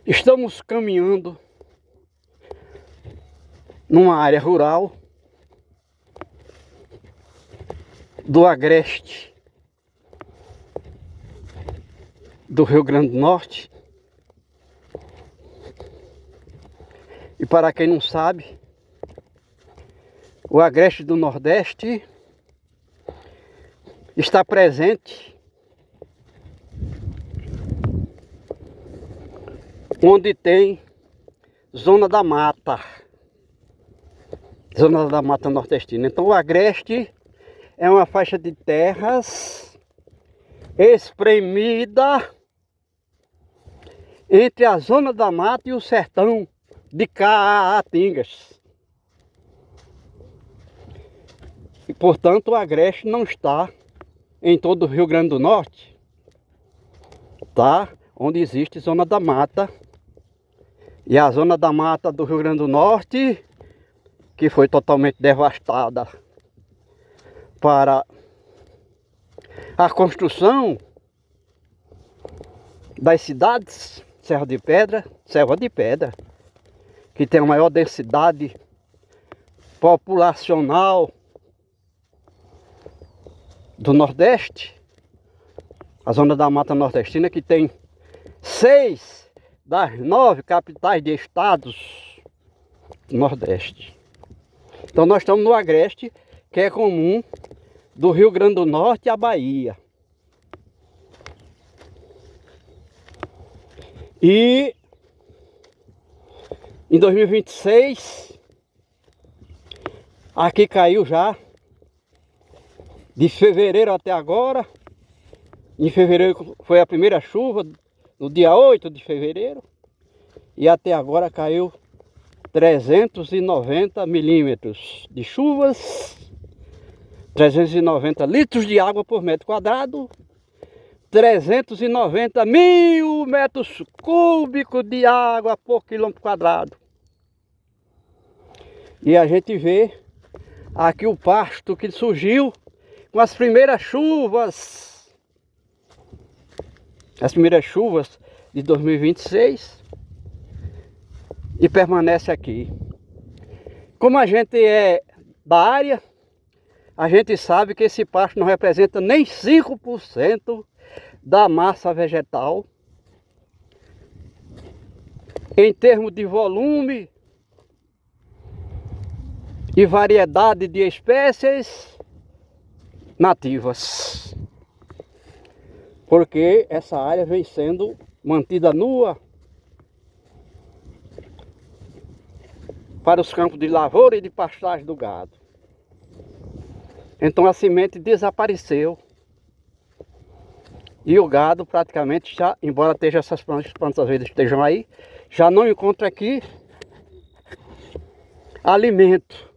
Estamos caminhando numa área rural do agreste do Rio Grande do Norte. E para quem não sabe, o agreste do Nordeste está presente onde tem zona da mata nordestina. Então o agreste é uma faixa de terras espremida entre a zona da mata e o sertão de Caatingas. E portanto o agreste não está em todo o Rio Grande do Norte, tá? Onde existe zona da mata. E a zona da mata do Rio Grande do Norte, que foi totalmente devastada para a construção das cidades, Selva de Pedra, que tem a maior densidade populacional do Nordeste, a zona da mata nordestina, que tem 6 das 9 capitais de estados do Nordeste. Então nós estamos no agreste, que é comum do Rio Grande do Norte à Bahia. E em 2026, aqui caiu já, de fevereiro até agora. Em fevereiro foi a primeira chuva, no dia 8 de fevereiro. E até agora caiu 390 milímetros de chuvas, 390 litros de água por metro quadrado, 390 mil metros cúbicos de água por quilômetro quadrado. E a gente vê aqui o pasto que surgiu com as primeiras chuvas de 2026 e permanece aqui. Como a gente é da área, a gente sabe que esse pasto não representa nem 5% da massa vegetal em termos de volume e variedade de espécies nativas, porque essa área vem sendo mantida nua para os campos de lavoura e de pastagem do gado. Então a semente desapareceu e o gado praticamente já, embora esteja essas plantas verdes estejam aí, já não encontra aqui alimento.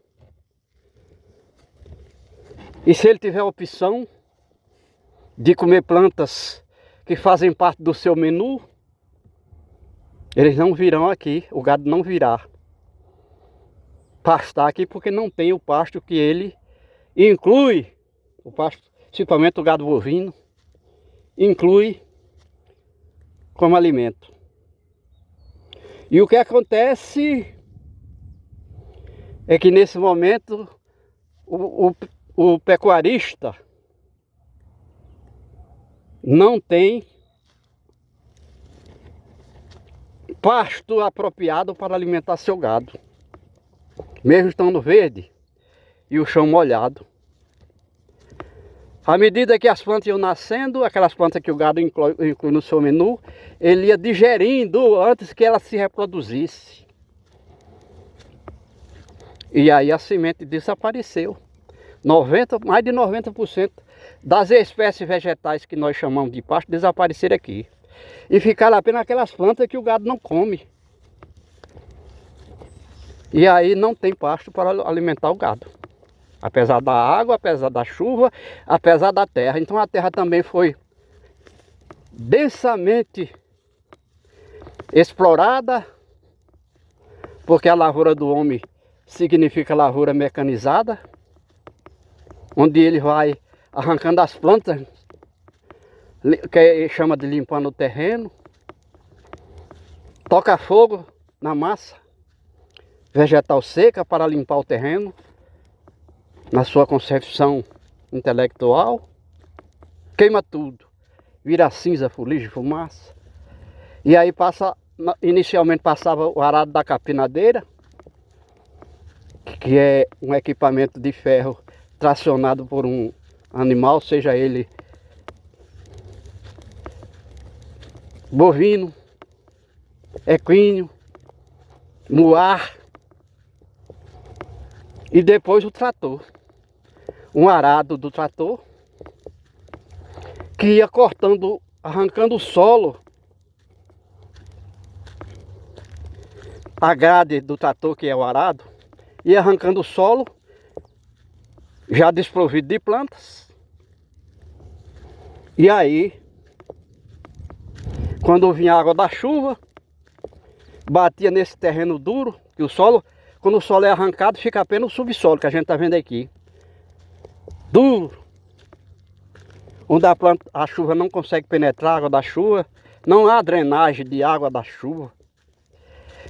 E se ele tiver a opção de comer plantas que fazem parte do seu menu, eles não virão aqui, o gado não virá pastar aqui, porque não tem o pasto que ele inclui, o pasto, principalmente o gado bovino, inclui como alimento. E o que acontece é que nesse momento o pecuarista não tem pasto apropriado para alimentar seu gado, mesmo estando verde e o chão molhado. À medida que as plantas iam nascendo, aquelas plantas que o gado inclui no seu menu, ele ia digerindo antes que ela se reproduzisse. E aí a semente desapareceu. Mais de 90% das espécies vegetais que nós chamamos de pasto desapareceram aqui. E ficaram apenas aquelas plantas que o gado não come. E aí não tem pasto para alimentar o gado. Apesar da água, apesar da chuva, apesar da terra. Então a terra também foi densamente explorada, porque a lavoura do homem significa lavoura mecanizada, onde ele vai arrancando as plantas que chama de limpando o terreno. Toca fogo na massa vegetal seca para limpar o terreno, na sua concepção intelectual. Queima tudo, vira cinza, fuligem, fumaça. E aí inicialmente passava o arado da capinadeira, que é um equipamento de ferro tracionado por um animal, seja ele bovino, equino, muar. E depois o trator, um arado do trator, que ia cortando, arrancando o solo, a grade do trator, que é o arado, ia arrancando o solo, já desprovido de plantas. E aí, quando vinha a água da chuva, batia nesse terreno duro, que o solo, quando o solo é arrancado, fica apenas o subsolo, que a gente está vendo aqui. Duro. Onde a chuva não consegue penetrar a água da chuva, não há drenagem de água da chuva.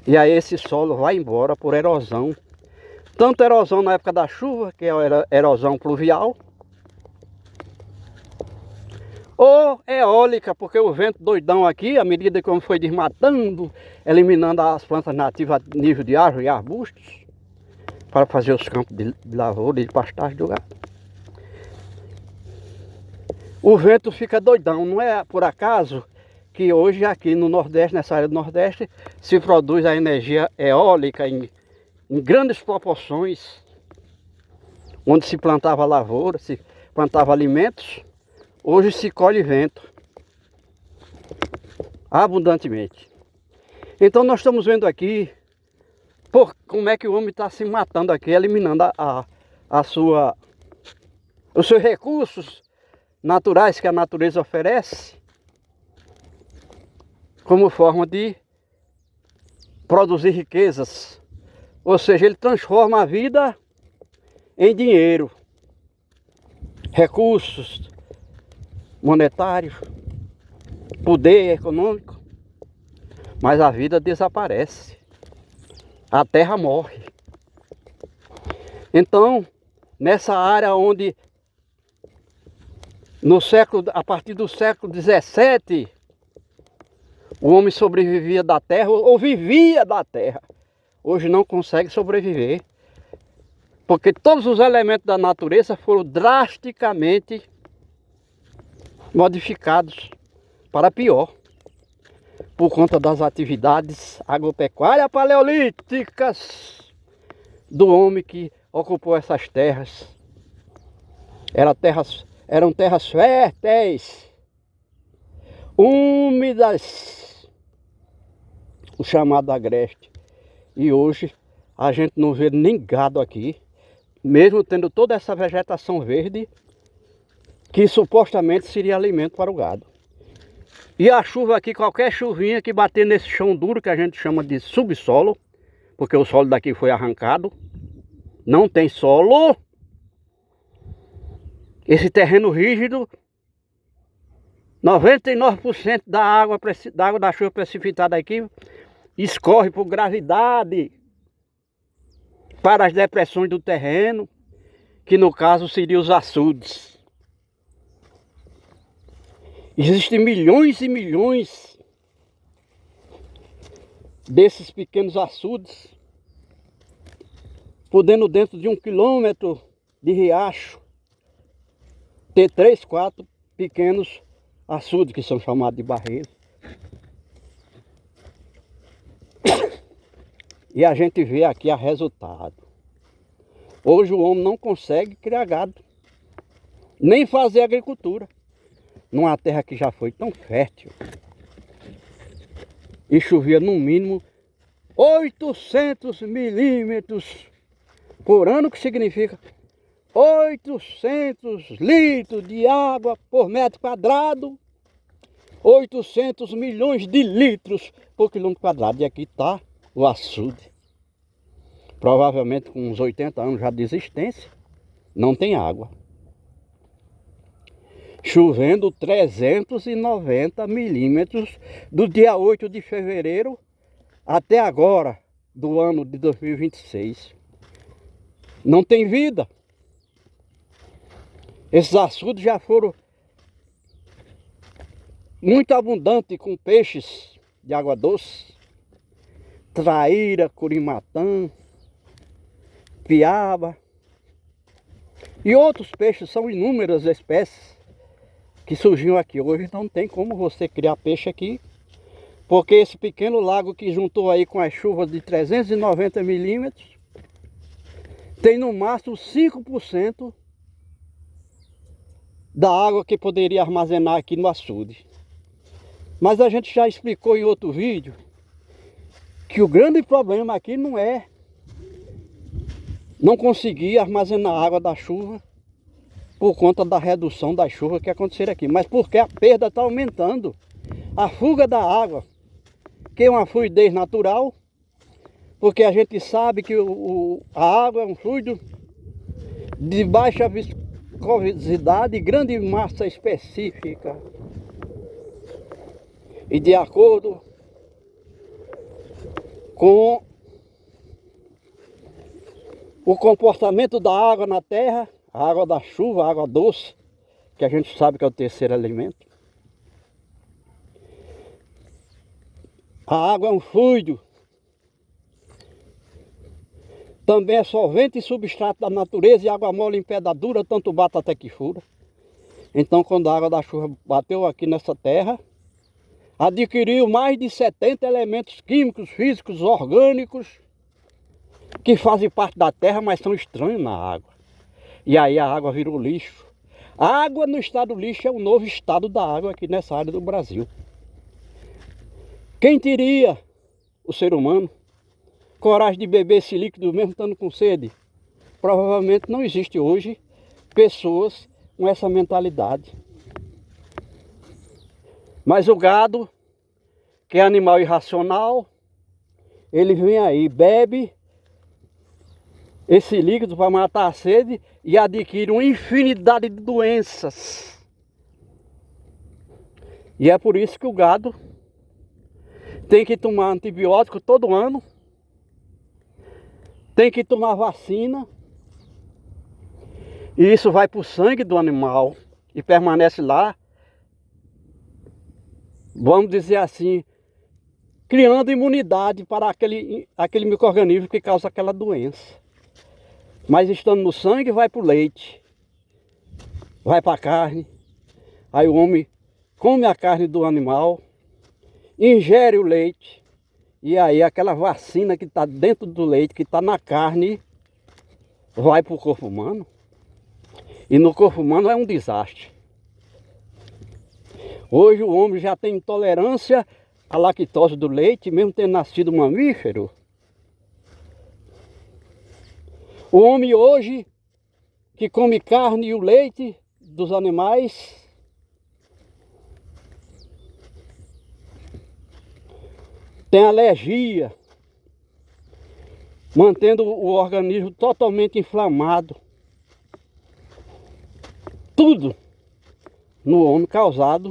E aí esse solo vai embora por erosão. Tanto erosão na época da chuva, que é a erosão pluvial, ou eólica, porque o vento doidão aqui, à medida que foi desmatando, eliminando as plantas nativas a nível de árvore e arbustos, para fazer os campos de lavoura e de pastagem do gado. O vento fica doidão, não é por acaso que hoje aqui no Nordeste, nessa área do Nordeste, se produz a energia eólica em grandes proporções, onde se plantava lavoura, se plantava alimentos. Hoje se colhe vento abundantemente. Então nós estamos vendo aqui como é que o homem está se matando aqui, eliminando os seus recursos naturais que a natureza oferece, como forma de produzir riquezas. Ou seja, ele transforma a vida em dinheiro, recursos monetários, poder econômico, mas a vida desaparece, a terra morre. Então, nessa área onde a partir do século XVII, o homem sobrevivia da terra ou vivia da terra, hoje não consegue sobreviver, porque todos os elementos da natureza foram drasticamente modificados para pior, por conta das atividades agropecuárias paleolíticas do homem que ocupou essas terras. Eram terras férteis, úmidas, o chamado agreste. E hoje a gente não vê nem gado aqui, mesmo tendo toda essa vegetação verde, que supostamente seria alimento para o gado. E a chuva aqui, qualquer chuvinha que bater nesse chão duro, que a gente chama de subsolo, porque o solo daqui foi arrancado, não tem solo. Esse terreno rígido, 99% da água da chuva precipitada aqui escorre por gravidade para as depressões do terreno, que no caso seriam os açudes. Existem milhões e milhões desses pequenos açudes, podendo dentro de 1 quilômetro de riacho ter 3, 4 pequenos açudes, que são chamados de barreiros. E a gente vê aqui o resultado. Hoje o homem não consegue criar gado, nem fazer agricultura, numa terra que já foi tão fértil. E chovia no mínimo 800 milímetros por ano, que significa 800 litros de água por metro quadrado, 800 milhões de litros por quilômetro quadrado. E aqui está o açude, provavelmente com uns 80 anos já de existência, não tem água. chovendo 390 milímetros do dia 8 de fevereiro até agora, do ano de 2026. Não tem vida. Esses açudes já foram muito abundantes com peixes de água doce, traíra, curimatã, piaba e outros peixes. São inúmeras espécies que surgiram aqui. Hoje não tem como você criar peixe aqui, porque esse pequeno lago que juntou aí com as chuvas de 390 milímetros tem no máximo 5% da água que poderia armazenar aqui no açude. Mas a gente já explicou em outro vídeo que o grande problema aqui não é não conseguir armazenar a água da chuva por conta da redução da chuva que acontecer aqui, mas porque a perda está aumentando. A fuga da água, que é uma fluidez natural, porque a gente sabe que a água é um fluido de baixa viscosidade e grande massa específica. E de acordo com o comportamento da água na terra, a água da chuva, a água doce, que a gente sabe que é o terceiro elemento. A água é um fluido. Também é solvente e substrato da natureza, e água mole em pedra dura, tanto bate até que fura. Então, quando a água da chuva bateu aqui nessa terra, adquiriu mais de 70 elementos químicos, físicos, orgânicos, que fazem parte da terra, mas são estranhos na água. E aí a água virou lixo. A água no estado lixo é o novo estado da água aqui nessa área do Brasil. Quem teria, o ser humano, coragem de beber esse líquido mesmo estando com sede? Provavelmente não existe hoje pessoas com essa mentalidade. Mas o gado, que é animal irracional, ele vem aí, bebe esse líquido para matar a sede e adquire uma infinidade de doenças. E é por isso que o gado tem que tomar antibiótico todo ano, tem que tomar vacina, e isso vai para o sangue do animal e permanece lá, vamos dizer assim, criando imunidade para aquele micro-organismo que causa aquela doença. Mas estando no sangue, vai para o leite, vai para a carne. Aí o homem come a carne do animal, ingere o leite, e aí aquela vacina que está dentro do leite, que está na carne, vai para o corpo humano. E no corpo humano é um desastre. Hoje o homem já tem intolerância à lactose do leite, mesmo tendo nascido mamífero. O homem hoje, que come carne e o leite dos animais, tem alergia, mantendo o organismo totalmente inflamado. Tudo no homem causado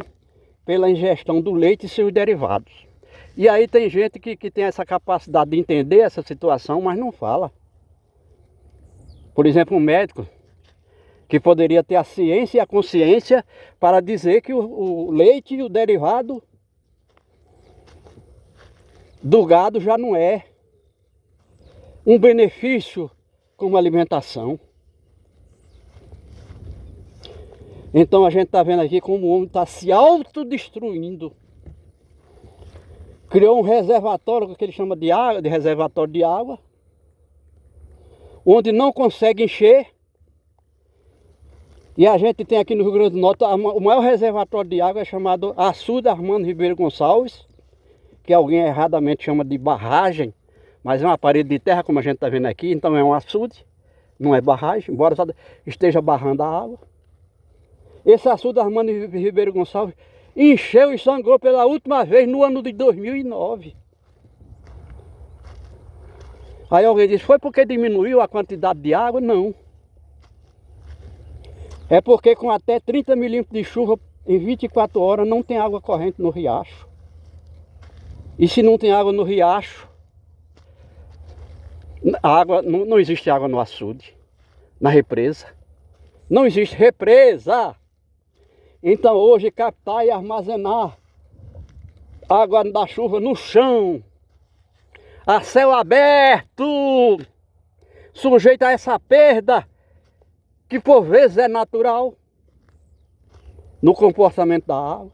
pela ingestão do leite e seus derivados. E aí tem gente que tem essa capacidade de entender essa situação, mas não fala. Por exemplo, um médico que poderia ter a ciência e a consciência para dizer que o leite e o derivado do gado já não é um benefício como alimentação. Então a gente está vendo aqui como o homem está se autodestruindo. Criou um reservatório que ele chama de água, de reservatório de água, onde não consegue encher. E a gente tem aqui no Rio Grande do Norte, o maior reservatório de água é chamado Açude Armando Ribeiro Gonçalves, que alguém erradamente chama de barragem, mas é uma parede de terra, como a gente está vendo aqui, então é um açude, não é barragem, embora só esteja barrando a água. Esse açude Armando Ribeiro Gonçalves encheu e sangrou pela última vez no ano de 2009. Aí alguém disse, foi porque diminuiu a quantidade de água? Não. É porque com até 30 milímetros de chuva em 24 horas não tem água corrente no riacho. E se não tem água no riacho, não existe água no açude, na represa. Não existe represa. Então hoje captar e armazenar água da chuva no chão, a céu aberto, sujeito a essa perda, que por vezes é natural no comportamento da água.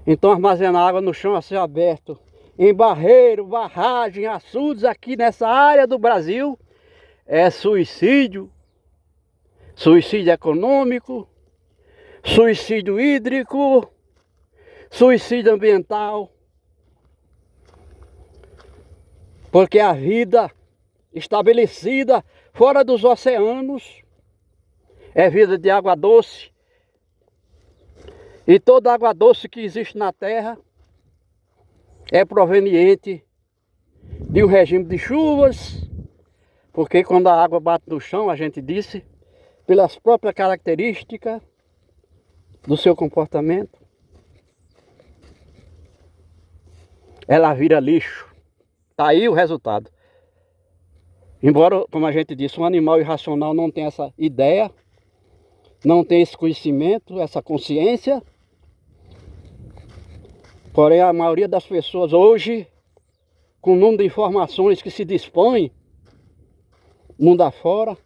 Então armazenar água no chão a céu aberto, em barreiro, barragem, açudes aqui nessa área do Brasil, é suicídio. Suicídio econômico, suicídio hídrico, suicídio ambiental. Porque a vida estabelecida fora dos oceanos é vida de água doce. E toda água doce que existe na terra é proveniente de um regime de chuvas, porque quando a água bate no chão, a gente disse, pelas próprias características do seu comportamento, ela vira lixo. Está aí o resultado. Embora, como a gente disse, um animal irracional não tem essa ideia, não tem esse conhecimento, essa consciência. Porém, a maioria das pessoas hoje, com o número de informações que se dispõe, mundo afora,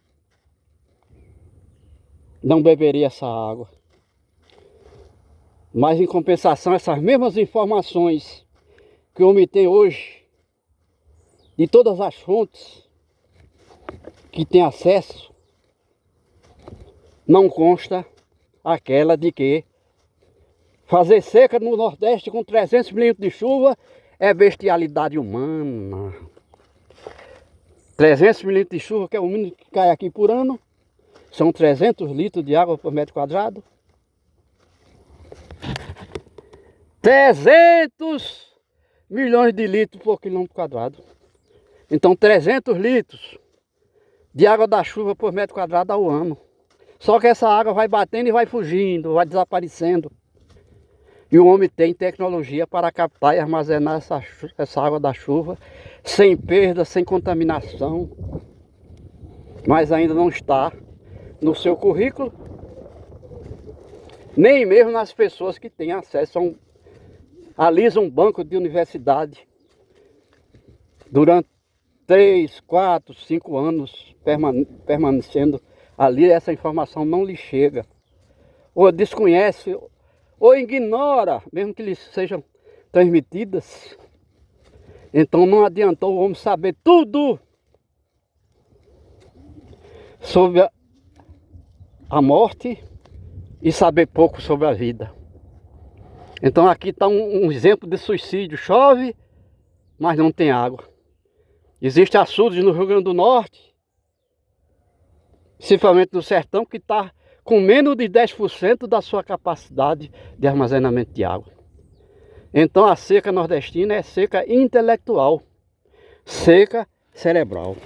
não beberia essa água. Mas em compensação, essas mesmas informações que o homem tem hoje, de todas as fontes que tem acesso, não consta aquela de que fazer seca no Nordeste com 300 milímetros de chuva é bestialidade humana. 300 milímetros de chuva, que é o mínimo que cai aqui por ano, são 300 litros de água por metro quadrado. 300 milhões de litros por quilômetro quadrado. Então 300 litros de água da chuva por metro quadrado ao ano. Só que essa água vai batendo e vai fugindo, vai desaparecendo. E o homem tem tecnologia para captar e armazenar essa água da chuva sem perda, sem contaminação. Mas ainda não está no seu currículo, nem mesmo nas pessoas que têm acesso alisa um banco de universidade durante 3, 4, 5 anos permanecendo ali, essa informação não lhe chega, ou desconhece, ou ignora, mesmo que lhes sejam transmitidas. Então não adiantou o homem saber tudo sobre a morte e saber pouco sobre a vida. Então aqui está um exemplo de suicídio. Chove, mas não tem água. Existem açudes no Rio Grande do Norte, principalmente no sertão, que está com menos de 10% da sua capacidade de armazenamento de água. Então a seca nordestina é seca intelectual, seca cerebral.